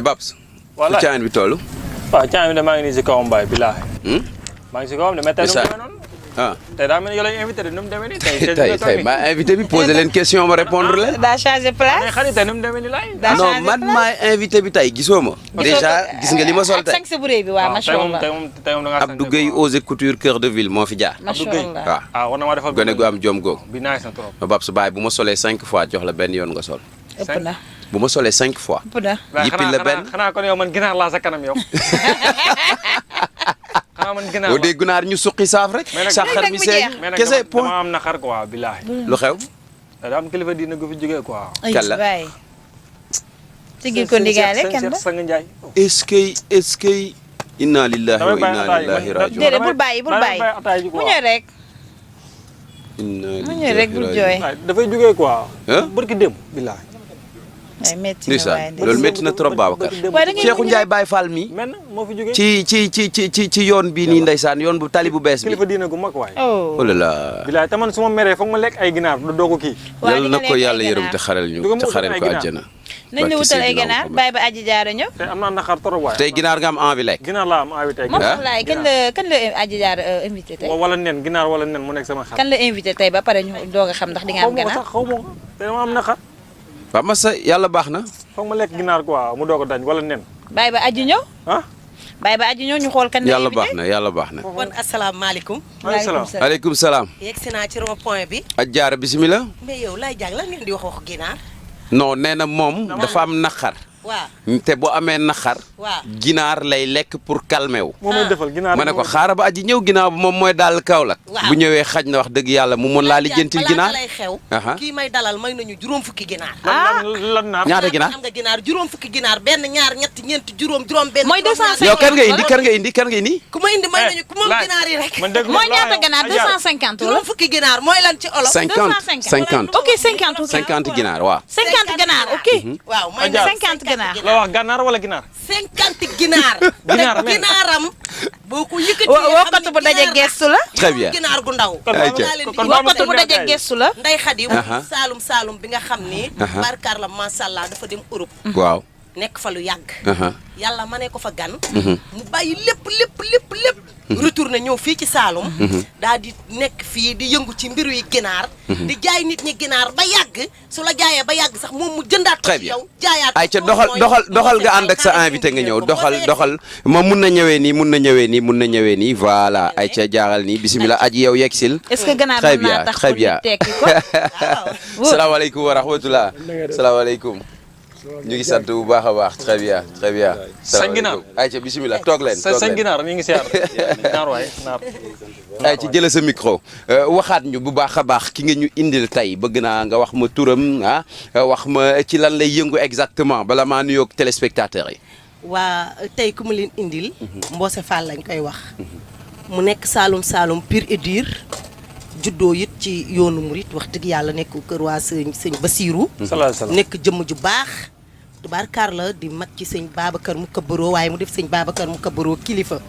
Babs. voilà fu caayin bi toll. waaw caayin bi de maa ngi nii si kawam Baye bilaahi. maa ngi si kawam de mais tey nu mu demee noonu. ah tey daa mel ni yow la ñu invité de nu mu demee nii tey. tey ma invité bi posé leen question ma répondre leen. daa changé place. mais xarit tey nu mu demee nii laay. non man maay invité bi tey gisoo ma. déjà gis nga li ma sol tey. ak sañ bu rëy bi waaw macha allah. tey moom da ngaa Abdou Gueye Eaux et Couture Cœur de Ville moo fi jaar. macha Abdou Gueye. allah waaw ah war na maa defal gone gu am jom googu. bi naaj na trop. ma Babs Baye bu ma solee 5 fois jox la benn yoon nga sol. ëpp na bu ma solee 5 fois. ëpp na. yippil la benn xanaa kon yow man ginaar laa sa kanam yow. xanaa man ginaar boo dee gunaar ñu suqi saaf rek. mais nag saxar bi seeg mais nag kese dama point. am naqar quoi bilaahi. lu xew. daa am kilifa diina gu fi jógee quoi. Kalla. waay. tigil ko ndigaale kan la. Sang Njaay. est-ce que inna lillahi wa inna ilayhi rajiun. déedéet bul bàyyi bul bàyyi. mu ñëw rek. inna mu ñëw rek bul jooy. dafay jógee quoi. Hein? barki démb bilaahi. ay métti na ndeysaan waaye loolu métti na trop Babacar. waaye da ngeen Cheikhou Ndiaye Baye Fall mi men moo fi jógee. ci yoon bii nii ndeysaan yoon bu tali bu bees bi. kilifa diina gu mag waay. oh. oh là là. bilaahi te man su ma meree foog ma lekk ay ginaar doo ko kii. waaw yàlla na ko yàlla yërëm te te xaral Du ñu ko te mu xaral ay ko ginaar. àjjana. nañ la wutal ay ganaar bàyyi ba aji jaara ñëw. te am naa naqar trop waay. tey ginaar nga am envie lekk. ginaar laa am invité ay moom ginaar. laay kan la aji jaara invité tey. wala nen ginaar wala nen mu nekk sama xar. kan la invité tey ba pare ñu doog a xam ndax di nga am ganaar. xaw ma ko te dama am naqar. waaw masa yàlla baax na. foog ma lekk ginaar quoi mu doog a dañ wala nen. bàyyi ba aji ñëw. ah. bàyyi ba aji ñëw ñu xool kan la yàlla invité. baax na yàlla baax na. kon asalaamaaleykum. maaleykum salaam. aleykum salaam. yegg si naa ci rond point bi. ak jaara bisimilah. mais yow lay jàng lan ngeen di wax ginaar. non nee na moom dafa am naqar. waaw te boo amee naqar. waaw. ginaar lay lekk pour calmer wu. moo may defal ginaar. ma ne ko xaaral ba aji ñëw ginnaaw moom mooy daal Kaolack. Waaw. bu ñëwee xaj na wax dëgg yàlla mu mën laa lijjantil ginaar. balaa lay xew. Aha. kii may dalal may nañu juróom fukki ginaar. lan naar. ñaata ginaar. am nga ginaar juróom fukki ginaar benn ñaar ñett ñeent juróom benn. mooy 250. yow kan nga indi kan nga indi kan nga indi. ku ma indi may nañu ku moom ginaar yi rek. man dégg mooy ñaata ganaar 250 wala. juróom fukki ginaar mooy lan ci olof. 50 ok 50 ok. 50 ginaar waaw. 50 ganaar ok. waaw mooy Adja. 50 ganaar. la wax gànnaar wala ginaar. 50 ginaar. Ginaar te men. ginaaram. boo ko yëkkati wokkatu bu daje gestu la. Très bien. ginaar gu ndaw. Ayca. wokkatu bu daje gestu la. Ndey Xadi Aha. saalum bi nga xam ni. Aha. barkaar la macha allah dafa dem Europe. waaw. nekk fa lu yàgg. aha. yàlla ma ne ko fa gan. mu bàyyi lépp. retourné ñëw fii ci Saalum. daal di nekk fii di yëngu ci mbiru yi ginaar. di jaay nit ñi ginaar ba yàgg su la jaayee ba yàgg sax moom mu jëndaat ko Très ci bien. yow jaayaat ko ayca ci moom doxal mooy nga ànd ak sa invité nga ñëw doxal moom mun na ñëwee nii voilà ayca jaaral nii bisimilah aji yow yegsil. est-ce que ganaar Très mën naa bien, tax très pour bien. ñu tekki ko. salaamaaleykum wa rahmatulah. salaamaaleykum. ñu ngi sant bu baax a baax très bien. Sañ ginaar. ayca bisimilah toog leen. sañ ginaar ñu ngi siyaar. naar waay naar. ayca jëlee sa micro waxaat ñu bu baax a baax ki nga ñu indil tey bëgg naa nga wax ma turam wax ma ci lan lay yëngu exactement bala maa nuyoog téléspectateurs yi. waa tey ku mu leen indil. Mboose Fall lañ koy wax. mu nekk Saalum pur et dur. juddoo it ci yoonu murit wax dëgg yàlla nekk kër waa sëñ Basiiru salaam. nekk jëmm ju baax. tubaarkaar la di mag ci sëñ Babacar mu kabbaroo waaye mu def sëñ Babacar mu kabbaroo kilifa.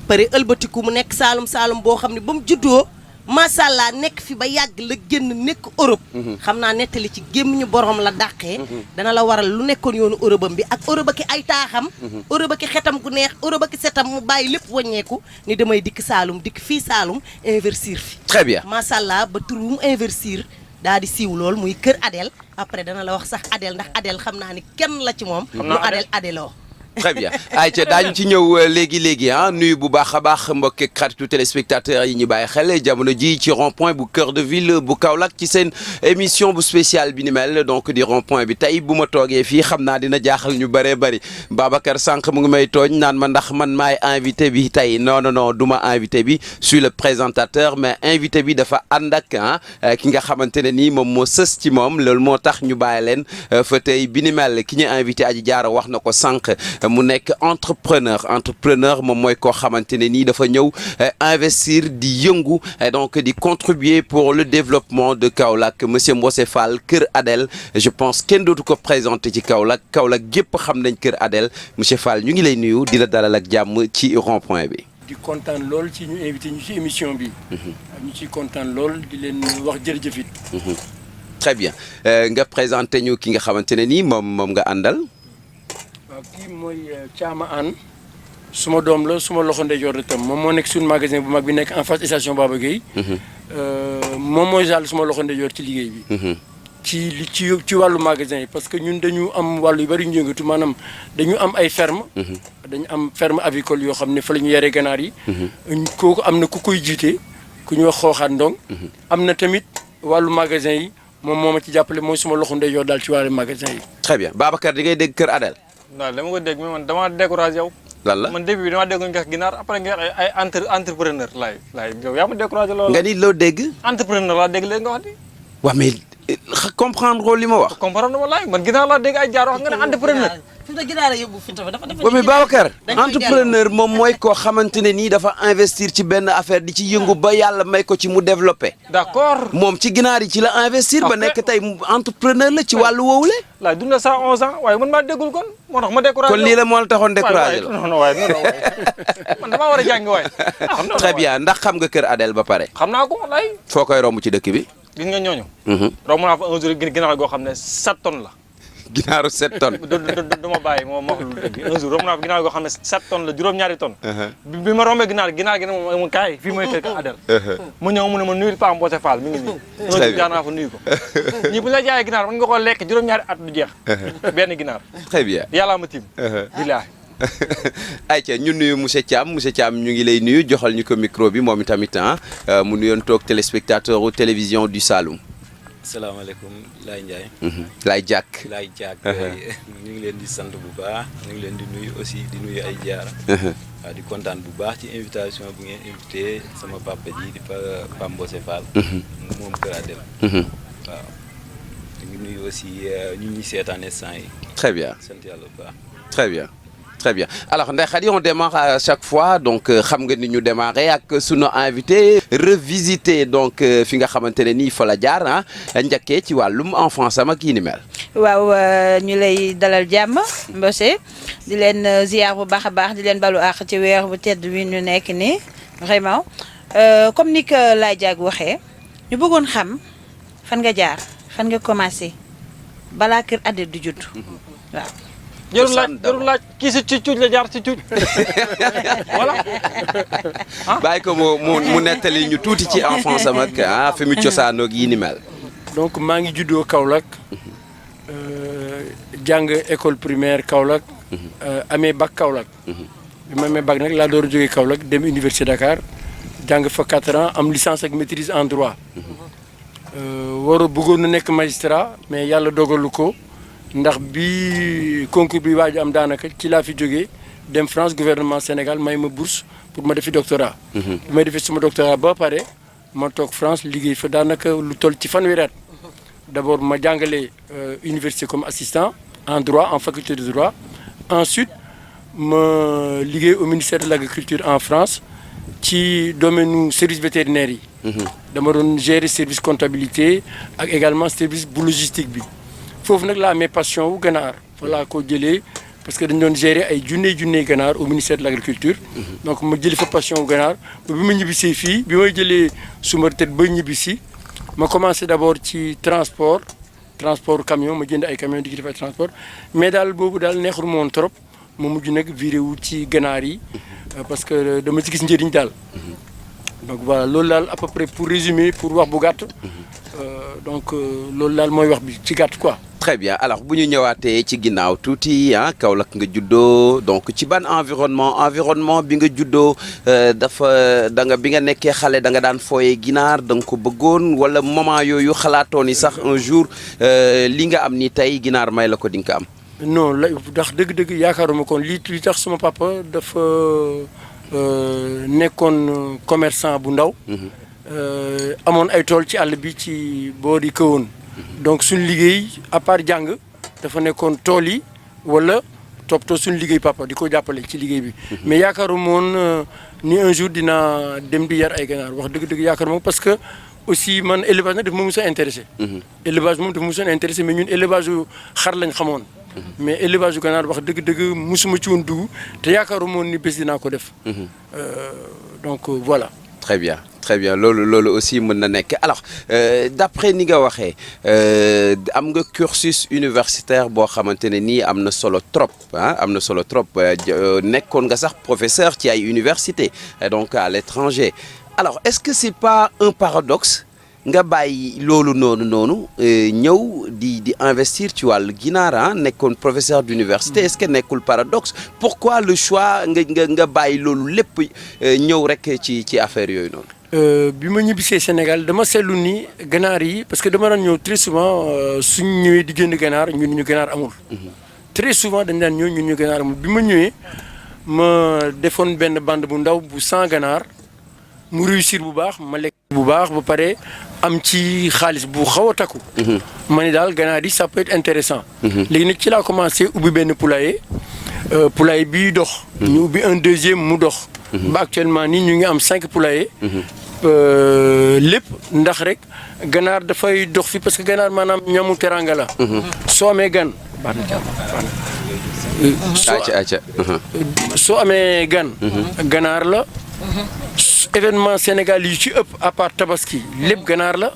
pare ëlbatiku mu nekk Saalum boo xam ne ba mu juddoo macha allah nekk fi ba yàgg la génn nekk Europe. xam naa nettali ci gémmiñu borom la dàqee. dana la waral lu nekkoon yoonu Europe am bi ak Europe ki ay taaxam. Europe ki xetam gu neex Europe ki setam mu bàyyi lépp wàññeeku ni damay dikk Saalum dikk fii Saalum investir fi. très bien. macha allah ba tur mu investir daal di siiw lool muy kër Adel après dana la wax sax Adel ndax Adel xam naa ni kenn la ci moom. lu Adel Adeloo. très bien ayca daañu ci ñëw léegi nuyu bu baax a baax mbokki xaritu téléspectateurs yi ñu bàyyi xel jamono ji ci rond point bu cœur de ville bu Kaolack ci seen émission bu spéciale bi ni mel donc di rond point bi tey bu ma toogee fii xam naa dina jaaxal ñu bëree bëri Babacar sànq mu ngi may tooñ naan ma ndax man maay invité bi tey non du ma invité bi je suis le présentateur mais invité bi dafa ànd ak ki nga xamante ne nii moom moo sës ci moom loolu moo tax ñu bàyyi leen fa tey bi ni mel ki ñu invité Adji Diarra wax na ko sànq. mu nekk entrepreneur moom mooy koo xamante ne nii dafa ñëw investir di yëngu donc di contribuer pour le développement de Kaolack monsieur Mbossé Fall Kër Adel je pense kenn dootu ko présenté ci Kaolack gépp xam nañ Kër Adel monsieur Fall ñu ngi lay nuyu di la dalal ak jàmm ci rond point bi. di kontaan lool ci ñu invité ñu ci émission bi. ñu ciy kontaan lool di leen wax jërëjëf it. très bien nga présenté ñu ki nga xamante ne nii moom nga àndal. waaw kii mooy Thiama Anne suma doom la suma loxo ndeyjoor la tam moom moo nekk suñu magasin bu mag bi nekk en face station Baba Gueye. moom mooy jàll suma loxo ndeyjoor ci liggéey bi. ci wàllu magasin yi parce que ñun dañu am wàllu yu bari ñu yëngatu maanaam dañu am ay ferme dañu am ferme avicole yoo xam ne fa la ñu yaree ganaar yi. kooku am na ku koy jiite ku ñu wax xooxaat ndong. am na tamit wàllu magasin yi moom moo ma ci jàppale mooy suma loxo ndeyjoor daal ci wàllu magasin yi. très bien Babacar di ngay dégg Kër Adel. waaw dama ko dégg mais man damaa découragé yow. lan la man début bi damaa dégg nga ginaar après nga ay entrepreneur laay yow yaa ma découragé loolu. nga ni loo dégg. entrepreneur laa dégg léegi nga wax di. waaw mais comprendre li ma wax. comprendre walaay man ginaar laa dégg ay jaar wax nga ne entrepreneur. fi mu ne ginaar a yóbbu fi dafa waaw mais Babacar entrepreneur moom mooy koo xamante ne nii dafa investir ci benn affaire di ci yëngu ba yàlla may ko ci mu développé. d'accord moom ci ginaar yi ci la investir. ba nekk tey entrepreneur la ci wàllu woowule. laay dund na 111 ans waaye man maa déggul kon moo tax ma découragé. kon lii la moo la taxoon découragé la. non waaye man damaa war a jàngi waaye. très bien ndax xam nga Kër Adel ba pare. xam naa ko laay. foo koy romb ci dëkk bi. gis nga ñooñu. romb naa fa un jour ginaar goo xam ne 7 tonnes la. ginaaru 7 tonnes. du ma bàyyi moo wax lu dëgg un jour romb naa fa ginaar goo xam ne 7 tonnes la juróom-ñaari tonnes. bi ma rombee ginaar gi ne moom kaay fii mooy Kër Adel. mu ñëw mu ne ma nuyul Paa Mbose Fall mi ngi nii. un jour jaar naa fa nuyu ko. ñi bu la jaayee ginaar mën nga koo lekk juróom-ñaari at du jeex. benn ginaar. très bien yàllaa ma tiim. billaahi. ayca ñu nuyu monsieur Thiam ñu ngi lay nuyu joxal ñu ko micro bi moom itamit mu nuyoon toog téléspectateur u télévision du Saloum. salaamaaleykum Laye Ndiaye. Laye Diack. Laye Diack ñu ngi leen di sant bu baax ñu ngi leen di nuyu aussi di nuyu ay jaara. waaw di kontaan bu baax ci invitation bu ngeen invité sama papa ji di Paa Mbose Fall. moom Kër Adel. waaw ñu ngi nuyu aussi ñu ñuy seetaan instant yi. très bien sant yàlla bu baax. très bien. Très bien alors Ndeye Khady on démarre à chaque fois donc xam nga ni ñu démarrer ak sunu invité revisiter donc fi nga xamante ne nii fa la jaar njëkkee ci wàllum enfance am ak yi ni mel. waaw ñu lay dalal jàmm Mbose di leen ziar bu baax a baax di leen balu àq ci weer bu tedd wi ñu nekk nii vraiment comme ni ko Laye Diack waxee ñu bëggoon xam fan nga jaar fan nga commencé balaa Kër Adel du judd waaw. jarul laaj kii si cuuj la jaar ci cuuj voilà. bàyyi ko mu nettali ñu tuuti ci enfance am ak fi mu cosaanoo ak yi ni mel. donc maa ngi juddoo Kaolack jàng école primaire Kaolack amee bac Kaolack bi ma amee bac nag laa door a jógee Kaolack dem université Dakar jàng fa 4 ans am licence ak maîtrise en droit bëggoon na nekk magistrat mais yàlla dogalu ko ndax bi concours bi waaj am daanaka ci laa fi jógee dem France gouvernement Sénégal may ma bourse pour ma defi doctorat. bi may defee suma doctorat ba pare ma toog France liggéey fa daanaka lu toll ci fanweeri at. D'abord ma jàngale université comme assistant en droit en faculté de droit ensuite ma liggéey au ministère de l'agriculture en France ci domaine service vétérinaire yi. dama doon gérer service comptabilité ak également service bu logistique bi. foofu nag laa amee passion wu ganaar voilà koo jëlee parce que dañ doon gérer ay junney ganaar au ministère de l'agriculture. donc ma jëlee fa passion wu ganaar ba bi ma ñibbisee fii bi may jëlee suma retraite ba ñibbisi ma commencé d'abord ci transport camion ma jënd ay camion di ci def ay transport mais daal boobu daal neexul ma woon trop ma mujj nag viré wu ci ganaar yi parce que dama ci gis njëriñ daal. donc voilà loolu daal à peu près pour résumer pour wax bu gàtt donc loolu daal mooy wax bi ci gàtt quoi. très bien alors bu ñu ñëwaatee ci ginnaaw tuuti Kaolack nga juddoo donc ci ban environnement bi nga juddoo bi nga nekkee xale da nga daan fooyee ginaar da nga ko bëggoon wala moment yooyu xalaatoo ni sax un jour li nga am ni tey ginaar may la ko di nga ko am. non la ndax dëgg-dëgg yaakaaruma kon li tax suma papa dafa nekkoon commerçant bu ndaw. amoon ay tool ci àll bi ci boori Kahone. donc suñu liggéey à part jàng dafa nekkoon tool yi wala toppatoo suñu liggéey papa di ko jàppale ci liggéey bi. mais yaakaaruma woon ni un jour dinaa dem di yar ay ganaar wax dëgg-dëgg yaakaaruma parce que aussi man élevage nag daf ma mos a intéressé. élevage moom daf ma mos a intéressé mais ñun élevage yu xar lañ xamoon. mais élevage yu ganaar wax dëgg-dëgg mosuma ci woon dugg te yaakaaruma woon ni bés dinaa ko def. donc voilà. très bien très bien loolu aussi mën na nekk alors d'après ni nga waxee am nga cursus universitaire boo xamante ne nii am na solo trop am na solo trop nekkoon nga sax professeur ci ay université donc à l'étranger alors est-ce que c'est pas un paradoxe nga bàyyi loolu noonu ñëw di investir ci wàllu ginaar nekkoon professeur d'université est-ce que nekkul paradoxe pourquoi le choix nga bàyyi loolu lépp ñëw rek ci affaire yooyu noonu. bi ma ñibbisee Sénégal dama seetlu ni ganaar yi parce que dama daan ñëw très souvent suñ ñëwee di génn ganaar ñun ñu ganaar amul. très souvent dañ daan ñëw ñun ñu ganaar amul bi ma ñëwee ma defoon benn bande bu ndaw bu 100 ganaar mu réussir bu baax ma lekk bu baax ba pare am ci xaalis bu xaw a takku. ma ni daal ganaar yi ça peut être intéressant. léegi nag ci laa commencé ubbi benn poulailler poulailler bii dox. ñu ubbi un deuxième mu dox. ba actuellement nii ñu ngi am 5 poulaillers. lépp ndax rek ganaar dafay dox fi parce que ganaar maanaam ñamu teranga la. soo amee gan. soo amee gan. ganaar la. événement Sénégal yi ci ëpp à part tabaski lépp ganaar la.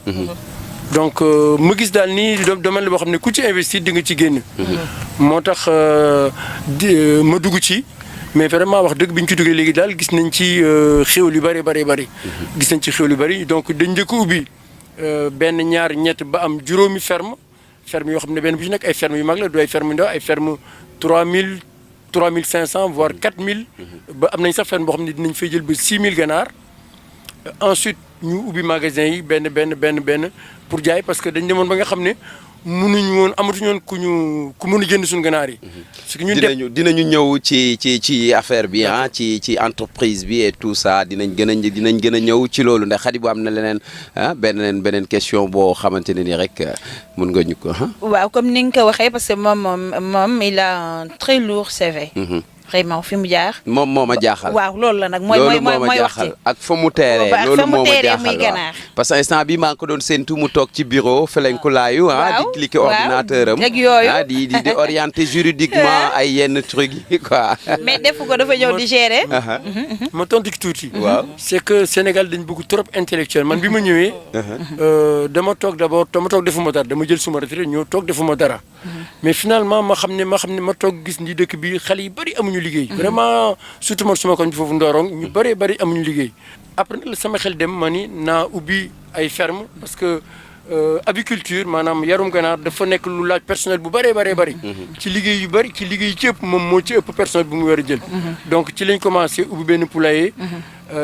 donc ma gis daal nii domaine la boo xam ne ku ci investir di nga ci génn. moo tax ma dugg ci. mais vraiment wax dëgg bi ñu ci duggee léegi daal gis nañ ci xéwal yu bëri. gis nañ ci xéwal yu bëri donc dañ njëkk a ubbi benn ñaar ñett ba am juróomi ferme yoo xam ne benn bu ci nekk ay ferme yu mag la du ay ferme yu ndaw ay ferme 3000 3500 voire 4000. ba am nañ sax ferme boo xam ne dinañ fay jël ba 6000 ganaar. ensuite ñu ubbi magasin yi benn pour jaay parce que dañ demoon ba nga xam ne amatuñu woon ku mën a jënd suñu ganaar yi. parce que ñun dinañu ñëw ci affaire bi ci entreprise bi et tout ça dinañ gën a ñëw ci loolu ndax Khady bu am na leneen beneen question boo xamante ne ni rek mën nga ñu ko. waaw comme ni nga ko waxee parce que moom il a un très lourd CV. vraiment fi mu jaar. moom moo ma jaaxal. waaw loolu la nag mooy wax ci ak fa mu teeree. loolu moo ma jaaxal muy ganaar. parce que instant bi maa ngi ko doon séntu mu toog ci bureau felenkulaayu di cliquer ordinateur am. ak yooyu di orienter juridiquement ay yenn trucs yi quoi. mais defu ko dafa ñëw di gérer. ma tontu ci tuuti. waaw c'est que Sénégal dañ bëgg trop intellectuel man bi ma ñëwee. dama toog defuma dara dama jël suma retraite ñëw toog defuma dara. mais finalement ma xam ne ma toog gis ni dëkk bi xale yi bari amuñu liggéey. vraiment surtout man suma koñ bi foofu Ndorong ñu bari amuñu liggéey. après nag sama xel dem ma ni naa ubbi ay ferme parce que aviculture maanaam yarum ganaar dafa nekk lu laaj personnel bu bari. ci liggéey yu bari ci liggéey ci ëpp moom moo ci ëpp personnel bu mu war a jël. donc ci lañ commencé ubbi benn poulailler.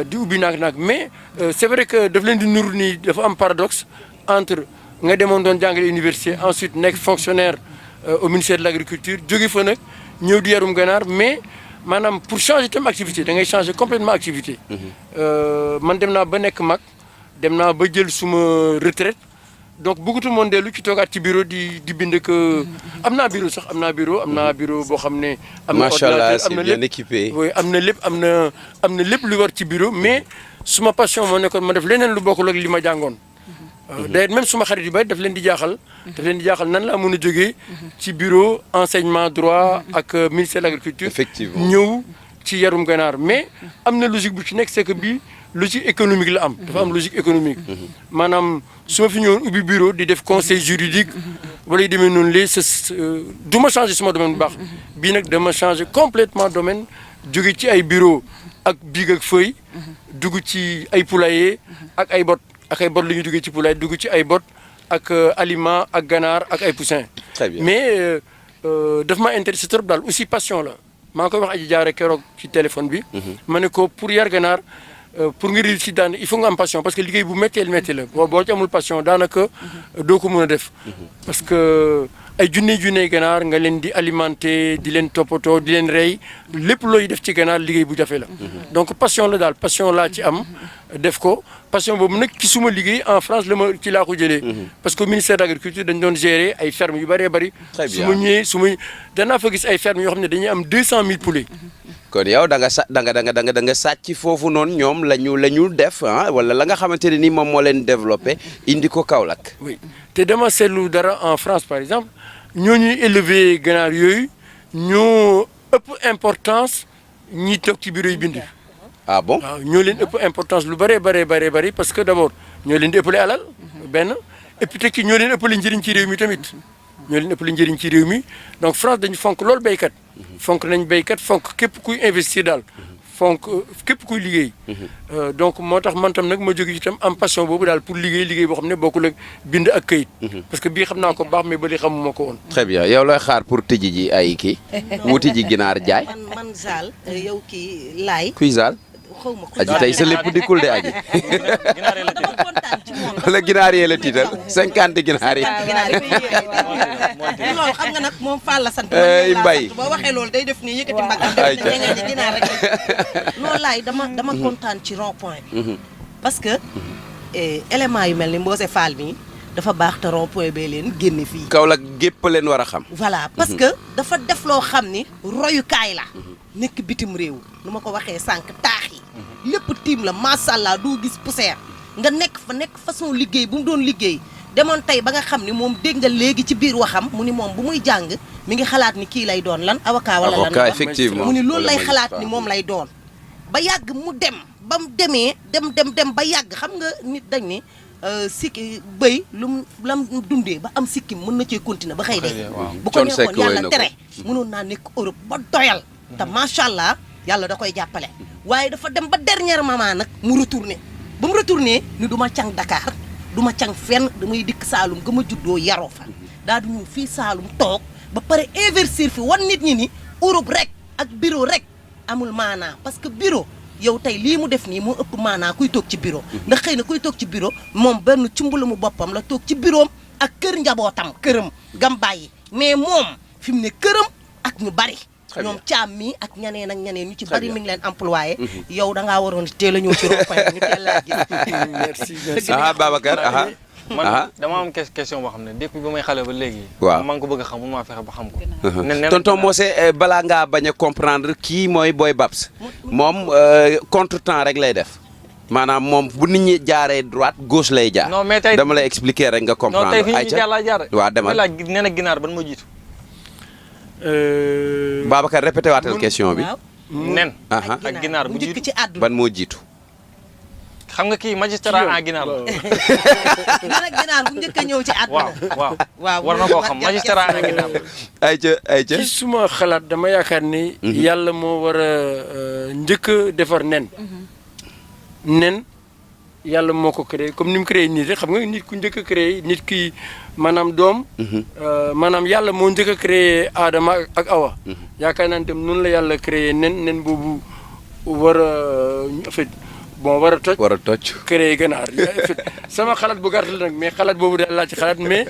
di ubbi naag mais c'est vrai que daf leen di nuru nii dafa am paradoxe entre nga demoon doon jàngale université ensuite nekk fonctionnaire au ministère de l'agriculture jóge fa nag ñëw di yarum ganaar mais maanaam pour changer tam activité da ngay changer complètement activité. man dem naa ba nekk mag dem naa ba jël suma retraite donc bëggatu moon dellu ci toogaat ci bureau di bind que am naa bureau boo xam ne. am na machallah ordinateur c'est bien équipé. oui am na lépp lu war ci bureau mais suma passion moo nekkoon ma def leneen lu bokkul ak li ma jàngoon. d'ailleurs même suma xarit yu bari daf leen di jaaxal nan laa mën a jógee ci bureau enseignement droit ak ministère de l'agriculture effectivement ñëw ci yarum ganaar mais am na logique bu ci nekk c'est que bii logique économique la am dafa am logique économique maanaam su ma fi ñëwoon ubbi bureau di def conseil juridique wala yu demee noonu léegi du ma changer suma domaine bu baax bii nag dama changer complètement domaine jóge ci ay bureau ak biig ak feuille dugg ci ay poulailler ak ay bot la ñuy duggee ci poulailler dugg ci ay bot ak aliment ak ganaar ak ay poussin. Très bien. mais daf ma intéressé trop daal aussi passion la maa ngi koy wax aji jaare keroog ci téléphone bi. ma ne ko pour yar ganaar pour nga réussir daan il faut nga am passion parce que liggéey bu métti la boo ci amul passion daanaka doo ko mën a def. parce que ay junne ganaar nga leen di alimenter di leen toppatoo di leen rey lépp looy def ci ganaar liggéey bu jafe la. donc passion la daal passion laa ci am def ko passion boobu nag ci suma liggéey en France ci laa ko jëlee. parce que ministère de l'agriculture dañ doon gérer ay fermes yu bëree bëri. Très bien. su ma danaa fa gis ay fermes yoo xam ne dañuy am 200 000 poulets. kon yow da nga sàcc foofu noonu ñoom la ñu def wala la nga xamante ne ni moom moo leen développé indi ko Kaolack. oui te dama seetlu dara en France par exemple ñooñuy élever ganaar yooyu ñoo ëpp importance ñi toog ci bureau yi bind. ah bon waaw ñoo leen ëpp importance lu bari parce que d'abord ñoo leen di ëppale alal benn et puis tekki ñoo leen ëppale njëriñ ci réew mi tamit ñoo leen ëppale njëriñ ci réew mi donc France dañu fonk loolu béykat fonk nañ béykat fonk képp kuy investir daal fonk képp kuy liggéey donc moo tax man tam nag ma jóge itam am passion boobu daal pour liggéey boo xam ne bokkul ak bind ak këyit parce que bii xam naa ko baax mais ba li xamuma ko woon très bien yow looy xaar pour tëji ji ay kii wuti ji ginaar jaay man Zal yow kii laay kuy Zal xaw ma aji tey sa lépp dikkul de aji dama kontaan ci moom wala ginaar yee la tiital 50 ginaar yi loolu xam nga nag moom Fall la sant Mbaye boo waxee loolu day def nii yëkkati mbagam def ni nga ginaar rek loolu laay dama kontaan ci rond point parce que élément yu mel ni Mbose Fall mi dafa baax te rond point bee leen génne fii Kaolack gépp leen war a xam voilà parce que dafa def loo xam ni royukaay la nekk bitim réew nu ma ko waxee sànq taax yi lépp tiim la macha allah doo gis poussière nga nekk façon liggéey bu mu doon liggéey demoon tey ba nga xam ni moom dégg nga léegi ci biir waxam mu ni moom bu muy jàng mi ngi xalaat ni kii lay doon lan avocat wala lan avocat effectivement mu ni loolu lay xalaat ni moom lay doon ba yàgg mu dem ba mu demee dem ba yàgg xam nga nit dañ ni sikki bëy lam dundee ba am sikkim mën na cee continuer ba xëy de bu ko neexoon yàlla tere mënoon naa nekk Europe ba doyal te macha allah yàlla da koy jàppale waaye dafa dem ba dernier moment nag mu retourné ba mu retourné ni du ma càng Dakar du ma càng fenn damay dikk Saalum ga ma juddoo yaroo fa daa du ñëw fii Saalum toog ba pare investir fi wan nit ñi ni Europe rek ak bureau rek amul maanaa parce que bureau yow tey lii mu def nii moo ëpp maanaa kuy toog ci bureau ndax xëy na kuy toog ci bureau moom benn cumbala mu boppam la toog ci bureau ak kër njabootam këram gam bàyyi mais moom fi mu ne këram ak ñu bari ñoom caam mi ak ñeneen ñu ci bari mi ngi leen employé yow da ngaa waroon teel a ñëw ci rond-point ñu teel laa gis merci Babacar man dama am question boo xam ne depuis ba may xale ba léegi waaw maa ngi ko bëgg a xam mun maa fexe ba xam ko tonton Mose balaa ngaa bañ a comprendre kii mooy Boy Babs moom contretemps rek lay def maanaam moom bu nit ñi jaaree droite gauche lay jaar non mais tey dama lay expliquer rek nga comprendre non tey fi ñu jaar laa jaar waaw demal laaj nee na ginaar ban moo jiitu Babacar répété waatal question bi nen ak ginaar bu jiitu ci àdduna ban moo jiitu xam nga kii magistrat en ginaar la nen ak ginaar bu njëkk a ñëw ci àdduna waaw war na koo xam magistrat en ginaar la ayca ci suma xalaat dama yaakaar ni yàlla moo war a njëkk a defar nen yàlla moo ko créé comme ni mu créé nit rek xam nga nit ku njëkk a créé nit ki maanaam doom maanaam yàlla moo njëkk a créé Adama ak Awa yaakaar naa ne tam noonu la yàlla créé nen boobu war a en fait bon war a toj créé ganaar en fait sama xalaat bu gàtt la nag mais xalaat boobu daal laa ci xalaat mais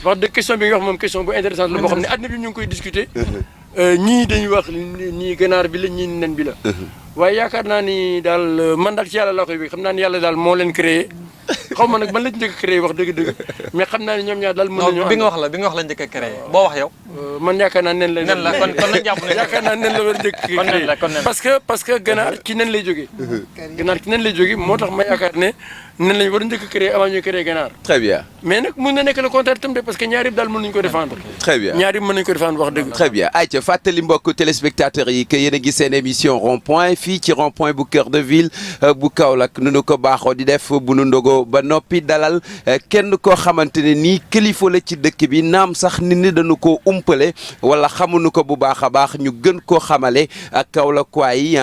wax dëgg question bi nga wax moom question bu intéressante la boo xam ne àddina bi ñu ngi koy discuter ñii dañuy wax ñii ganaar bi la ñii nen bi la waaye yaakaar naa ni daal man daal ci yàlla laa koy bi xam naa ni yàlla daal moo leen créé xaw ma nag ban la njëkk a créé wax dëgg-dëgg mais xam naa ni ñoom ñaar daal mën nañoo bi nga wax la njëkk a créé boo wax yow man yaakaar naa nen la kon nañ jàpp ne yaakaar naa nen la war a njëkk a créé parce que ganaar ci nen lay jógee ganaar ci nen lay jógee moo tax ma yaakaar ne nen lañ war a njëkk a créé avant ñuy créé ganaar très bien mais nag mun na nekk le contraire tam de parce que ñaar yëpp daal mën nañu ko défendre très bien ñaar yëpp mën nañu ko défendre wax dëgg très bien ayca fàttali mbokk téléspectateurs yi que yéen a gis seen émission rond point fii ci rond point bu cœur de ville bu Kaolack nu nu ko baaxoo di def bu nu ndogoo ba noppi dalal kenn koo xamante ne nii kilifa la ci dëkk bi naam sax nit ñi dañu ko umpale wala xamuñu ko bu baax a baax ñu gën koo xamale ak Kaolackois yi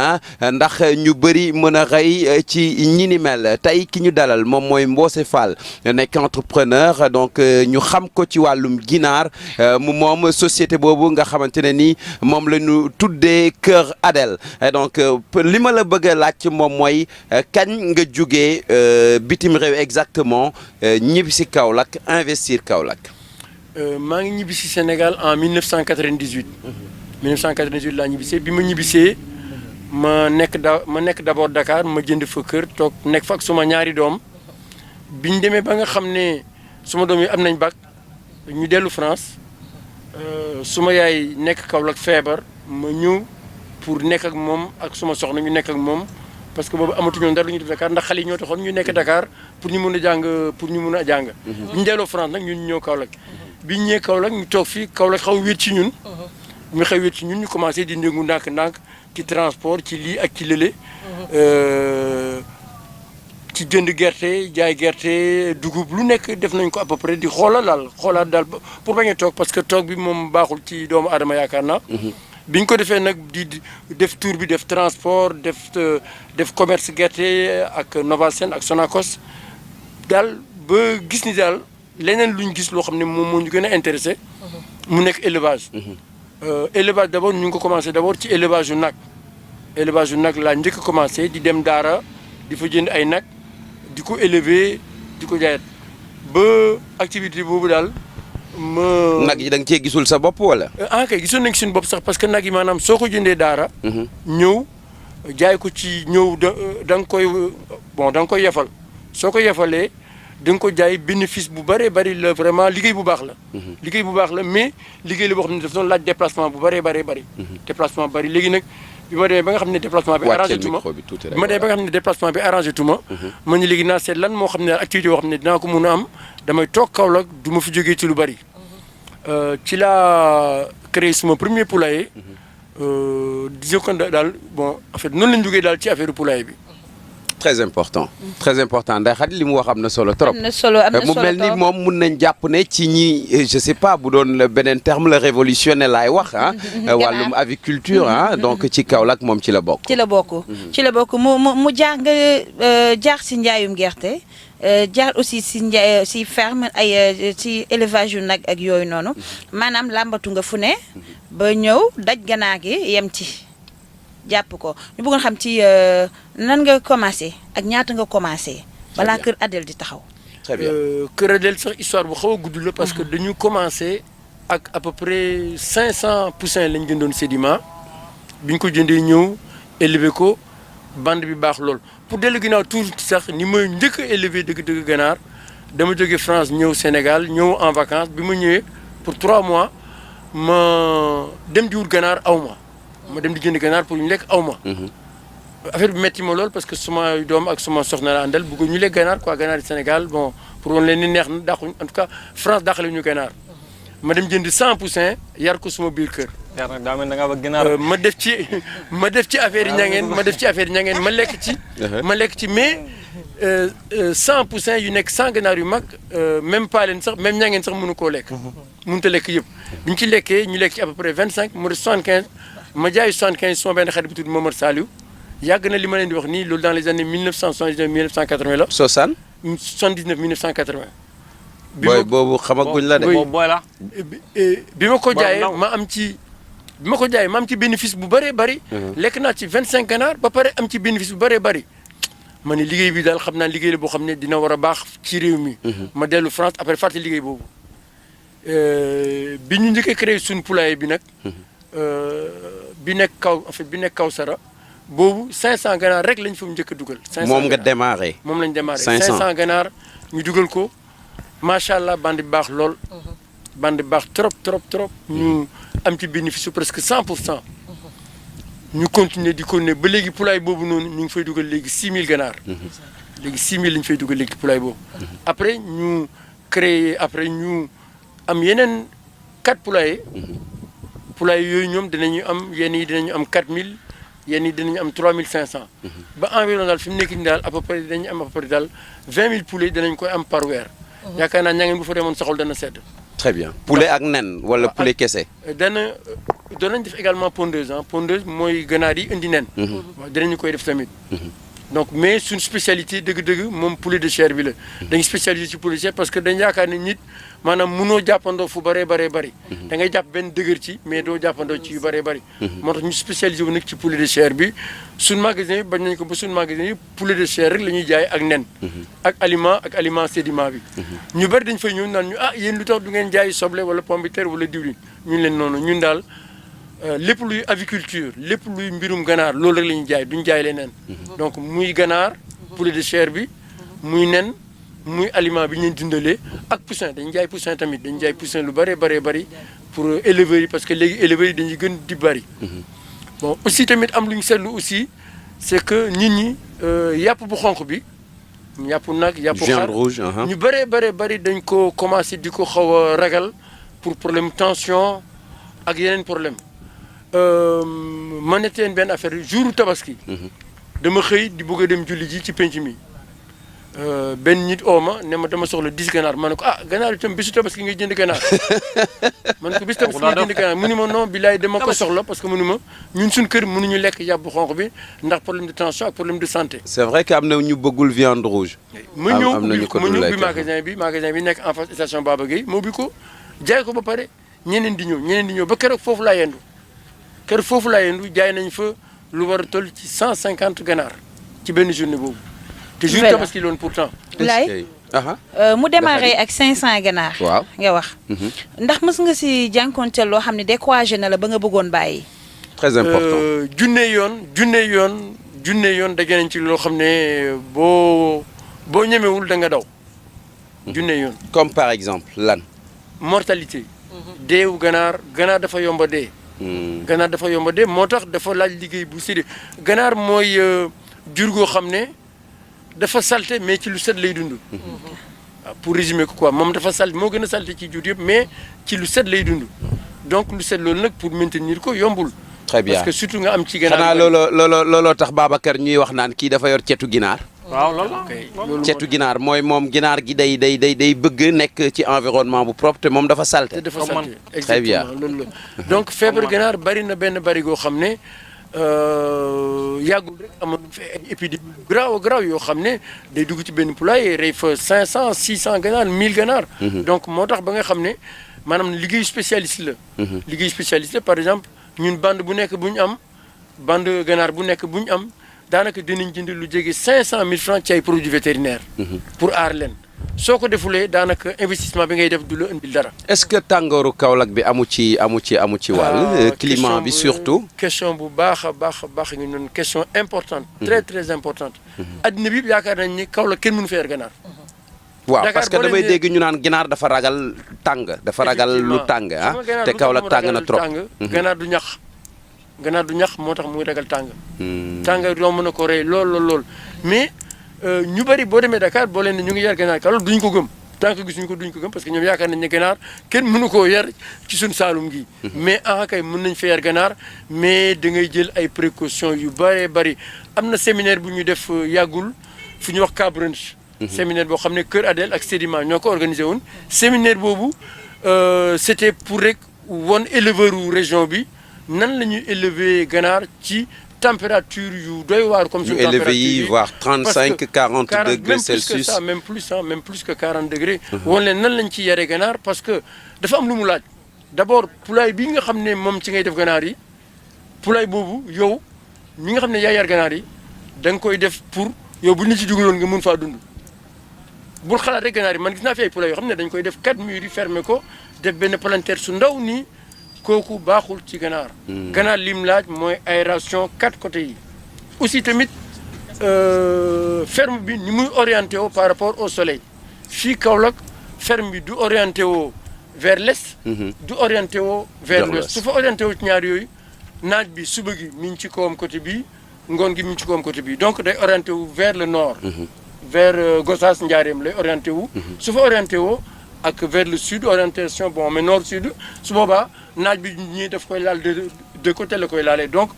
ndax ñu bëri mën a rey ci ñi ni mel tey ki ñu dalal moom mooy Mbose Fall nekk entrepreneur donc ñu xam ko ci wàllum ginaar mu moom société boobu nga xamante ne ni moom la ñu tuddee Kër Adel donc li ma la bëgg a laaj moom mooy kañ nga jugee bitim réew exactement ñibbi si Kaolack investir Kaolack. maa ngi ñibbi si Sénégal en 1998. 1998 laa ñibbisee bi ma ñibbisee ma nekk d'abord Dakar ma jënd fa kër toog nekk fa ak suma ñaari doom biñ demee ba nga xam ne suma doom yi am nañ bac ñu dellu France suma yaay nekk Kaolack feebar ma ñëw pour nekk ak moom ak suma soxna ñu nekk ak moom parce que boobu amatuñu dara lu ñu def Dakar ndax xale yi ñoo taxoon ñu nekk Dakar pour ñu mun a jàng bi ñu delloo France nag ñun ñëw Kaolack bi ñu ñëwee Kaolack ñu toog fii Kaolack xaw wéet ci ñun mi xewee ci ñun ñu commencé di ndéngu ndànk-ndànk ci transport ci lii ak ci lële ci jënd gerte jaay gerte dugub lu nekk def nañ ko à peu près di xoolaat daal pour bañ a toog parce que toog bi moom baaxul ci doomu aadama yaakaar naa. bi ñu ko defee nag di def tour bi def transport def commerce gerte ak Novasen ak Sonacos daal ba gis ni daal leneen luñ gis loo xam ne moom moo ñu gën a intéressé. mu nekk élevage. élevage d' abord ñu ngi ko commencé d' abord ci élevage yu nag. élevage yu nag laa njëkk a commencé di dem daara di fa jënd ay nag di ko élever di ko jaayat ba activité boobu daal nag yi da nga cee gisul sa bopp wala. kay gisoon nañ suñu bopp sax parce que nag yi maanaam soo ko jëndee daara. ñëw jaay ko ci ñëw da nga koy yefal soo ko yefalee da nga ko jaay bénéfice bu bëree bëri la vraiment liggéey bu baax la. liggéey bu baax la mais liggéey la boo xam ne daf doon laaj déplacement bu bëree bëri. déplacement bëri léegi nag. bi ma demee ba nga xam ne déplacement bi arrangé tuma ma ne léegi naa seet lan moo xam ne activité yoo xam ne dinaa ko mun a am damay toog Kaolack du ma fi jógee ci lu bari ci laa créé suma premier poulailler disons que daal bon en fait noonu lañ jógee daal ci affaire poulailler bi. très important Ndeye Khady li mu wax am na solo trop. am na solo mu mel ni moom mun nañ jàpp ne ci ñi je sais pas bu doon beneen terme la révolutionné laay wax wàllum aviculture donc ci Kaolack moom ci la bokk. ci la bokk mu jaar si njaayum gerte jaar aussi si ferme ay ci élevage yu nag ak yooyu noonu maanaam làmbatu nga fu ne ba ñëw daj ganaar gi yem ci. jàpp ko ñu bëggoon xam ci nan nga commencé ak ñaata nga commencé balaa Kër Adel di taxaw. très bien Kër Adel sax histoire bu xaw a gudd la parce que dañu commencé ak à peu près 500 poussins lañ jëndoon sédiment bi ñu ko jëndee ñëw élevé ko bande bi baax lool. pour dellu ginnaaw tuuti sax ni ma njëkk a élevé dëgg ganaar dama jóge France ñëw Sénégal ñëw en vacances bi ma ñëwee pour 3 mois ma dem di wut ganaar aw ma dem di jënd ganaar pour ñu lekk aw ma. affaire bi métti ma lool parce que suma doom ak suma soxna la àndal bëgg ñu lekk ganaar quoi ganaar Sénégal bon pour woon leen ni neex na dàqu en tout cas France dàqale ñu ganaar ma dem jënd 100 poussins yar ko suma biir kër. yar nag daa mel da ngaa bëgg ganaar. ma def ci affaire yi ñangeen ma lekk ci mais 100 poussins yu nekk 100 ganaar yu mag même pas leen sax même ñangeen sax mënu koo lekk. mënut a lekk yëpp bi ñu ci lekkee ñu lekk ci à peu près 25 mu des 75. ma jaay 75 sama benn xarit bu tudd Momar Saliou yàgg na li ma leen di wax nii loolu dans les années 1979 1980 la. 79 1980. boobu xamaguñ la de. boobu booy la. bi ma ko jaayee ma am ci bénéfice bu bëree bëri. lekk naa ci 25 ganaar ba pare am ci bénéfice bu bëree bëri. ma ne liggéey bi daal xam naa liggéey la boo xam ne dina war a baax ci réew mi. ma dellu France après fàtte liggéey boobu. bi ñu njëkkee créé suñu poulailler bi nag. bi nekk Kawsara boobu 500 ganaar rek lañ fa njëkk a dugal. 500 moom nga démarré. moom lañ démarré 500 ganaar ñu dugal ko macha allah bandi bi baax lool. bandi bi baax trop. ñu am ci bénéfice presque 100%. ñu continuer ba léegi poulailler boobu noonu ñu ngi fay dugal léegi 6000 ganaar. léegi 6000 lañ fay dugal léegi poulailler boobu. après ñu am yeneen 4 poulaillers. poulailler yooyu ñoom dinañu am yenn yi dinañu am 4000 yenn yi dinañu am 3500. ba environ daal fi mu nekk nii daal à peu près dañu am à peu près daal 20 000 poulets dinañ koy am par weer. yaakaar naa ña ngeen bu fa demoon saxul dana sedd. très bien poulet ak nen wala poulet kese. danañ def également pondeuse pondeuse mooy ganaar yi indi nen. waaw dinañu koy def tamit. donc mais suñ spécialité dëgg-dëgg moom poulet de chair bi la. dañu spécialisé ci poulet de chair parce que dañ yaakaar ne nit maanaam munoo jàppandoo fu bëree bëri. da ngay jàpp benn dëgër ci mais doo jàppandoo ci yu bëree bëri. moo tax ñu spécialisé wu nag ci poulet de chair bi suñ magasin yi bañ nañ ko ba suñ magasin yi poulet de chair rek la ñuy jaay ak nen. ak aliment sédiment bi. ñu bëri dañ fay ñëw naan ñu yéen lu tax du ngeen jaay soble wala pomme de terre wala diwlin ñun leen noonu ñun daal. lépp luy aviculture lépp luy mbirum ganaar loolu rek la ñuy jaay duñ jaay leneen. donc muy ganaar poulet de chair bi muy nen muy aliment bi ñu dundalee ak poussin dañu jaay poussin tamit dañu jaay poussin lu bëree bëri pour éleveurs yi parce que léegi éleveurs yi dañuy gën di bëri. bon aussi tamit am lu ñu seetlu aussi c'est que nit ñi yàpp bu xonq bi yàpp nag yàpp xar viande rouge. ñu bëri dañ ko commencé di ko xaw a ragal pour problème tension ak yeneen problème ma netteen benn affaire jour tabaski. dama xëy di bëgg a dem julli ji ci penc mi. benn nit oo ma ne ma dama soxla 10 ganaar ma ne ko ganaar itam bisu tabaski ngay jënd ganaar ma ne ko bisu tabaski ngay jënd ganaar mu ni ma non bilaay dama ko soxla parce que mu ni ma ñun suñ kër mënuñu lekk yàpp xonq bi ndax problème de tension ak problème de santé. c'est vrai que am na ñu bëggul viande rouge. ma ñëw bi magasin bi nekk en face station Baba Gueye moo bi ko jaay ko ba pare ñeneen di ñëw ba keroog foofu laa yendu jaay nañ fa lu war a toll ci 150 ganaar ci benn journée boobu. te jour tabaski loon pourtant. Laye mu démarré ak 500 ganaar. waaw nga wax. ndax mës nga si jànkonteel loo xam ne découragé na la ba nga bëggoon bàyyi. très important. junne yoon daje nañ ci loo xam ne boo ñemewul da nga daw. junne yoon. comme par exemple lan. mortalité. deewu ganaar dafa yomba dee. ganaar dafa yomba dee moo tax dafa laaj liggéey bu séddee ganaar mooy jur goo xam ne. dafa salte mais ci lu set lay dund. pour résumer ko quoi moom dafa salte moo gën a salte ci jur yëpp mais ci lu set lay dund donc lu set loolu nag pour maintenir ko yombul. très bien parce que surtout nga am ci ganaar. xanaa looloo tax Babacar ñuy wax naan kii dafa yor cetu ginaar. waaw loolu cetu ginaar mooy moom ginaar gi day bëgg nekk ci environnement bu propre te moom dafa salte. dafa salte très bien exactement loolu la donc feebar ginaar bari na benn bari goo xam ne. yàggul rek amoon fi ay épidémie garaaw yoo xam ne day dugg ci benn poulailler rey fa 500 600 ganaar 1000 ganaar. donc moo tax ba nga xam ne maanaam liggéeyu spécialiste la. liggéeyu spécialiste la par exemple ñun bande bu nekk bu ñu am bande ganaar bu nekk bu ñu am daanaka dinañ jënd lu jege 500 000 francs ci ay produits vétérinaires. pour aar leen soo ko defulee daanaka investissement bi ngay def du la indil dara. est-ce que tàngooru Kaolack bi amu ci wàll. climat bi surtout. question bu baax a baax ngi noonu question importante. très très importante. addina bi yaakaar nañ ni Kaolack kenn mënu fa yar ganaar. waaw parce que damay dégg ñu naan ginaar dafa ragal tàng. dafa ragal lu tàng te Kaolack tàng na trop. ganaar du ñax moo tax muy ragal tàng. tàng romb na ko rey lool mais. ñu bari boo demee Dakar boo leen ne ñu ngi yar ganaar Kaolack duñ ko gëm tant que gisuñu ko duñ ko gëm parce que ñoom yaakaar nañ ne ganaar kenn mënu koo yar ci suñ Saalum gi mais kay mën nañ fa yar ganaar mais da ngay jël ay précautions yu bari am na séminaire bu ñu def yàggul fu ñuy wax Cabranche séminaire boo xam ne Kër Adel ak Sédiment ñoo ko organisé woon séminaire boobu c'était pour rek won éleveur wu région bi nan la ñuy élever ganaar ci température yu doy waar comme suñu température yi voire 35 40 degrés Celsius même plus que 40 degrés woon leen nan lañ ci yare ganaar parce que dafa am lu mu laaj d'abord poulailler bi nga xam ne moom ci ngay def ganaar yi poulailler boobu yow mi nga xam ne yaa yar ganaar yi da nga koy def pour yow bu nit ci dugaloon nga mun faa dund bul xalaat rek ganaar yi man gis naa fi ay poulailler yoo xam ne dañ koy def 4 murs yi fermer ko def benn palanteer su ndaw nii kooku baaxul ci ganaar. ganaar lim laaj mooy aération 4 côtés yi. aussi tamit ferme bi ni muy orienté woo par rapport au soleil fii Kaolack ferme bi du orienté woo vers l'est. du orienté woo vers l'ouest su fa orienté woo ci ñaar yooyu naaj bi suba gi mi ngi ci kawam côté bii ngoon gi mi ngi ci kawam côté bii donc day orienté wu vers le nord. vers Gossas Ndiarème lay orienté wu. su fa orienté woo. ak vers le sud orientation bon mais nord sud su boobaa naaj bi ñii daf koy laal de côté la koy laalee donc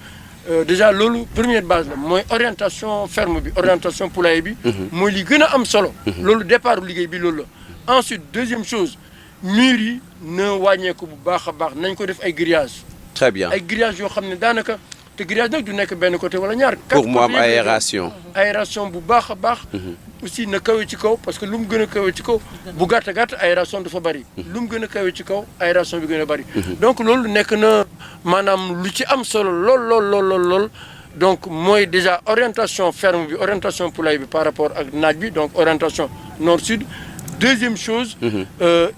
déjà loolu première base la mooy orientation ferme bi orientation poulailler bi. mooy li gën a am solo. loolu départ liggéey bi loolu la. ensuite deuxième chose murs yi na wàññeeku bu baax a baax nañ ko def ay grillage. très bien ay grillage yoo xam ne daanaka te grillage nag du nekk benn côté wala ñaar. pour mu am aération. aération bu baax a baax. aussi na kawe ci kaw parce que lu mu gën a kawe ci kaw bu gàtt aération dafa bari. lu mu gën a kawe ci kaw aération bi gën a bari. donc loolu nekk na maanaam lu ci am solo lool donc mooy déjà orientation ferme bi orientation poulailler bi par rapport ak naaj bi donc orientation nord sud. deuxième chose.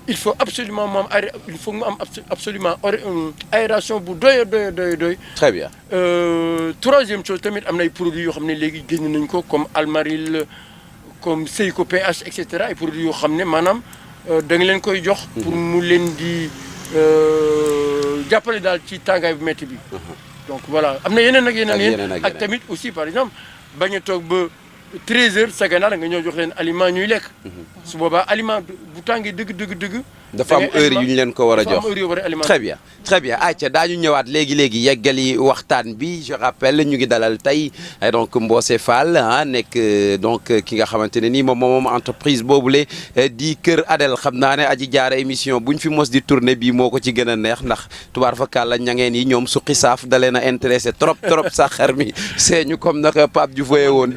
il faut absolument mu am absolument aération bu doy. très bien. troisième chose tamit am na ay produits yoo xam ne léegi génn nañ ko comme Almaril comme Seyco PH et cetera ay produits yoo xam ne maanaam da nga leen koy jox. pour mu leen di jàppale daal ci tàngaay bu métti bi. donc voilà am na yeneen ak yeneen ak tamit aussi par exemple bañ a toog ba 13h saganaar nga ñëw jox leen aliment ñuy lekk. su boobaa aliment bu tàngee dëgg. dafa am heure yu ñu leen ko war a jox dafa am heure yu war a alimenter. très bien ayca daañu ñëwaat léegi yeggali waxtaan bi je rappelle ñu ngi dalal tey donc Mbossé Fall nekk donc ki nga xamante ne nii moom entreprise boobule di Kër Adel xam naa ne aji jaara émission buñ fi mos di tourner bii moo ko ci gën a neex ndax tubaar fa kàlla ñangeen yi ñoom suqi saaf da leen a intéressé trop sax xar mi seeñu comme nag Pape Diouf woon